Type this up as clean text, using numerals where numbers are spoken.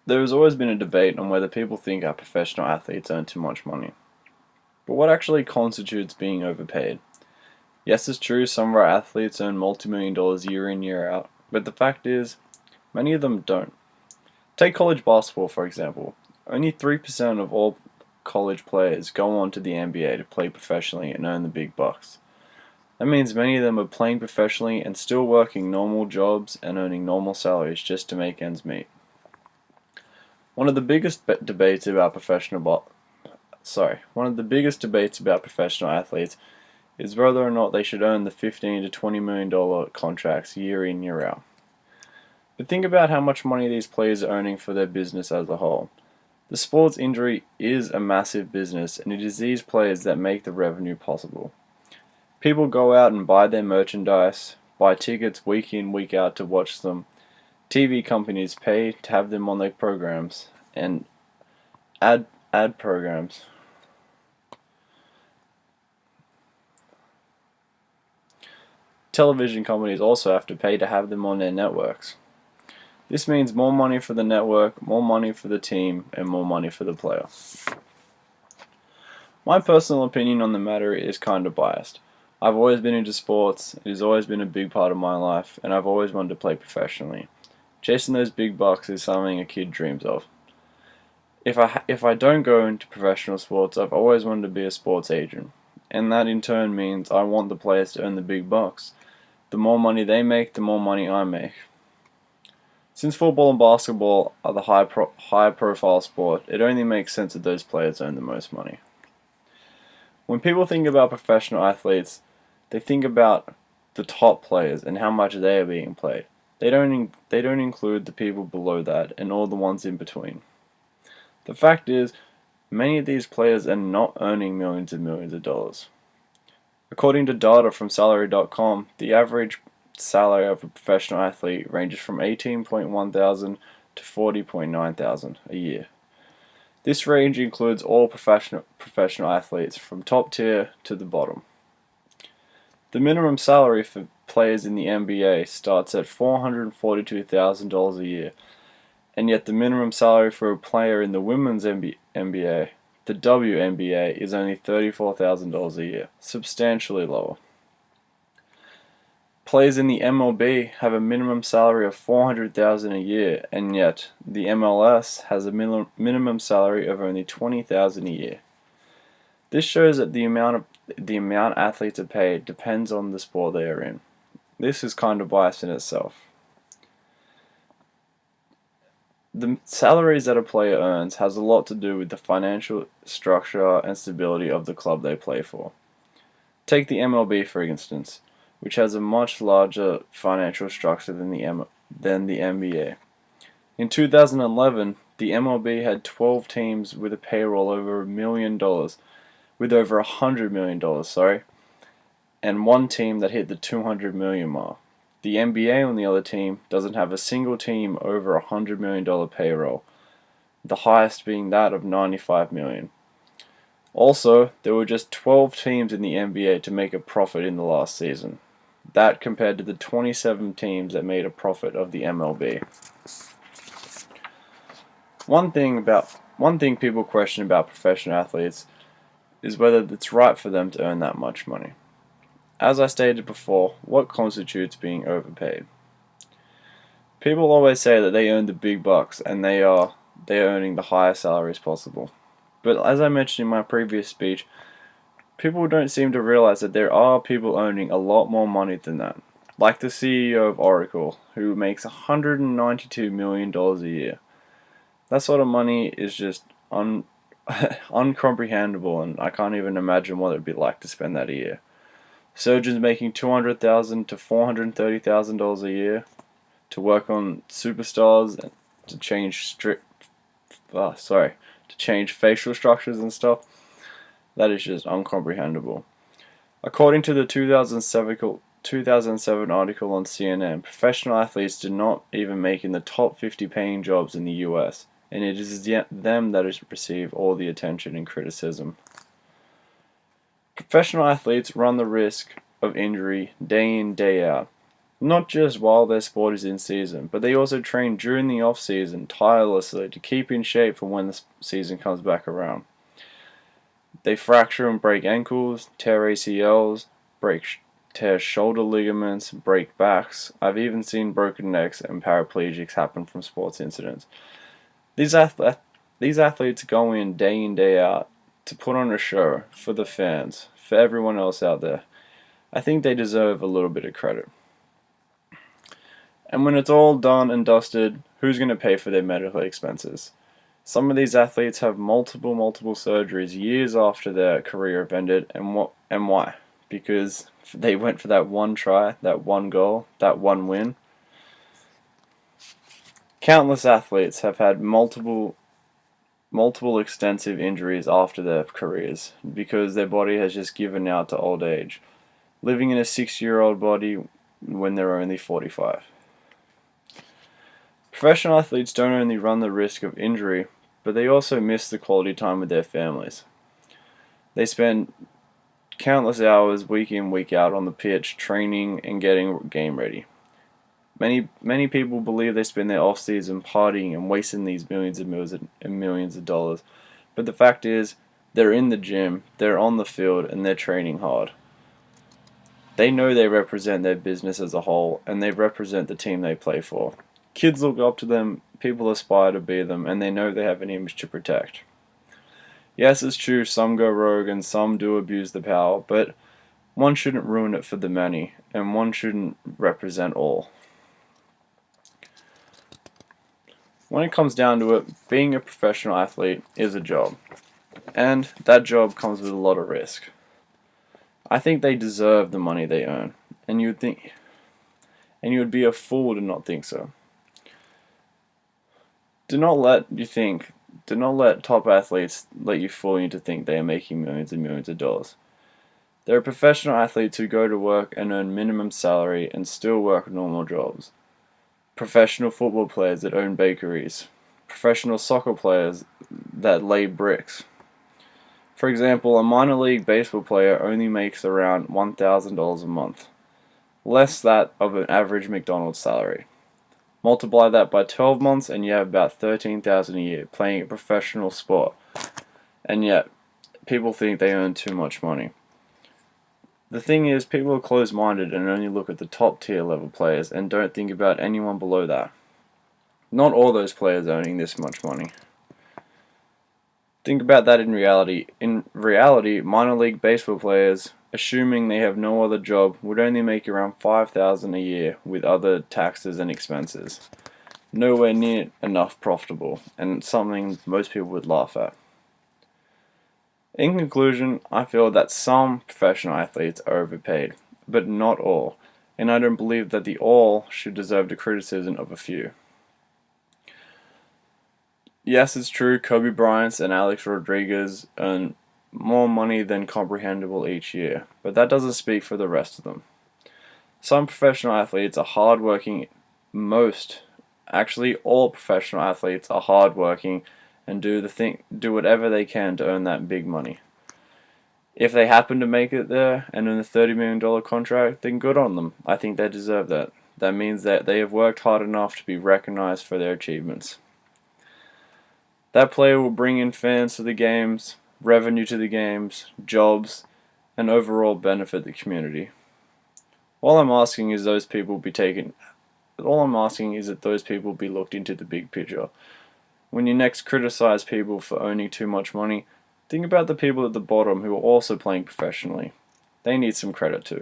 There has always been a debate on whether people think our professional athletes earn too much money. But what actually constitutes being overpaid? Yes, it's true, some of our athletes earn multi-million dollars year in, year out, but the fact is, many of them don't. Take college basketball, for example. Only 3% of all college players go on to the NBA to play professionally and earn the big bucks. That means many of them are playing professionally and still working normal jobs and earning normal salaries just to make ends meet. One of the biggest debates about one of the biggest debates about professional athletes is whether or not they should earn the 15 to $20 million contracts year in, year out. But think about how much money these players are earning for their business as a whole. The sports industry is a massive business, and it is these players that make the revenue possible. People go out and buy their merchandise, buy tickets week in, week out to watch them. TV companies pay to have them on their programs, and ad programs. Television companies also have to pay to have them on their networks. This means more money for the network, more money for the team, and more money for the player. My personal opinion on the matter is kind of biased. I've always been into sports, it has always been a big part of my life, and I've always wanted to play professionally. Chasing those big bucks is something a kid dreams of. If I don't go into professional sports, I've always wanted to be a sports agent, and that in turn means I want the players to earn the big bucks. The more money they make, the more money I make. Since football and basketball are the high profile sport, it only makes sense that those players earn the most money. When people think about professional athletes, they think about the top players and how much they are being paid. They don't include the people below that and all the ones in between. The fact is, many of these players are not earning millions and millions of dollars. According to data from Salary.com, the average salary of a professional athlete ranges from $18.1 thousand to $40.9 thousand a year. This range includes all professional athletes from top tier to the bottom. The minimum salary for players in the NBA starts at $442,000 a year, and yet the minimum salary for a player in the women's NBA, the WNBA, is only $34,000 a year, substantially lower. Players in the MLB have a minimum salary of $400,000 a year, and yet the MLS has a minimum salary of only $20,000 a year. This shows that the amount athletes are paid depends on the sport they are in. This is kind of biased in itself. The salaries that a player earns has a lot to do with the financial structure and stability of the club they play for. Take the MLB for instance, which has a much larger financial structure than the NBA. In 2011, the MLB had 12 teams with a payroll over $1 million, with over $100 million, and one team that hit the 200 million mark. The NBA, on the other team, doesn't have a single team over $100 million payroll, the highest being that of $95 million. Also, there were just 12 teams in the NBA to make a profit in the last season. That compared to the 27 teams that made a profit of the MLB. One thing people question about professional athletes is whether it's right for them to earn that much money. As I stated before, what constitutes being overpaid? People always say that they earn the big bucks and they are earning the highest salaries possible. But as I mentioned in my previous speech, people don't seem to realize that there are people earning a lot more money than that. Like the CEO of Oracle, who makes $192 million a year. That sort of money is just uncomprehendable, and I can't even imagine what it would be like to spend that a year. Surgeons making $200,000 to $430,000 a year to work on superstars and to change facial structures and stuff. That is just uncomprehendable. According to the 2007 article on CNN, professional athletes do not even make in the top 50 paying jobs in the US, and it is them that receive all the attention and criticism. Professional athletes run the risk of injury day in, day out. not just while their sport is in season, but they also train during the off season tirelessly to keep in shape for when the season comes back around. They fracture and break ankles, tear ACLs, tear shoulder ligaments, break backs. I've even seen broken necks and paraplegics happen from sports incidents. These athletes go in, day out to put on a show for the fans, for everyone else out there. I think they deserve a little bit of credit. And when it's all done and dusted, who's going to pay for their medical expenses? Some of these athletes have multiple surgeries years after their career have ended, and why? Because they went for that one try, that one goal, that one win. Countless athletes have had multiple extensive injuries after their careers because their body has just given out to old age, living in a 6-year-old body when they're only 45. Professional athletes don't only run the risk of injury, but they also miss the quality time with their families. They spend countless hours week in, week out on the pitch, training and getting game ready. Many people believe they spend their off-season partying and wasting these millions of dollars. But the fact is, they're in the gym, they're on the field, and they're training hard. They know they represent their business as a whole, and they represent the team they play for. Kids look up to them, people aspire to be them, and they know they have an image to protect. Yes, it's true, some go rogue and some do abuse the power, but one shouldn't ruin it for the many, and one shouldn't represent all. When it comes down to it, being a professional athlete is a job, and that job comes with a lot of risk. I think they deserve the money they earn, and you would be a fool to not think so. Do not let top athletes let you fool you to think they are making millions and millions of dollars. There are professional athletes who go to work and earn minimum salary and still work normal jobs. Professional football players that own bakeries. Professional soccer players that lay bricks. For example, a minor league baseball player only makes around $1,000 a month, less that of an average McDonald's salary. Multiply that by 12 months and you have about $13,000 a year playing a professional sport. And yet, people think they earn too much money. The thing is, people are closed-minded and only look at the top tier level players and don't think about anyone below that. Not all those players earning this much money. Think about that in reality. In reality, minor league baseball players, assuming they have no other job, would only make around $5,000 a year with other taxes and expenses. Nowhere near enough profitable, and something most people would laugh at. In conclusion, I feel that some professional athletes are overpaid, but not all, and I don't believe that the all should deserve the criticism of a few. Yes, it's true, Kobe Bryant and Alex Rodriguez earn more money than comprehensible each year, but that doesn't speak for the rest of them. Some professional athletes are hardworking. Actually all professional athletes are hardworking and do whatever they can to earn that big money. If they happen to make it there and earn a $30 million contract, then good on them. I think they deserve that. That means that they have worked hard enough to be recognized for their achievements. That player will bring in fans to the games, revenue to the games, jobs, and overall benefit the community. All I'm asking is that those people be looked into the big picture. When you next criticize people for owning too much money, think about the people at the bottom who are also playing professionally. They need some credit too.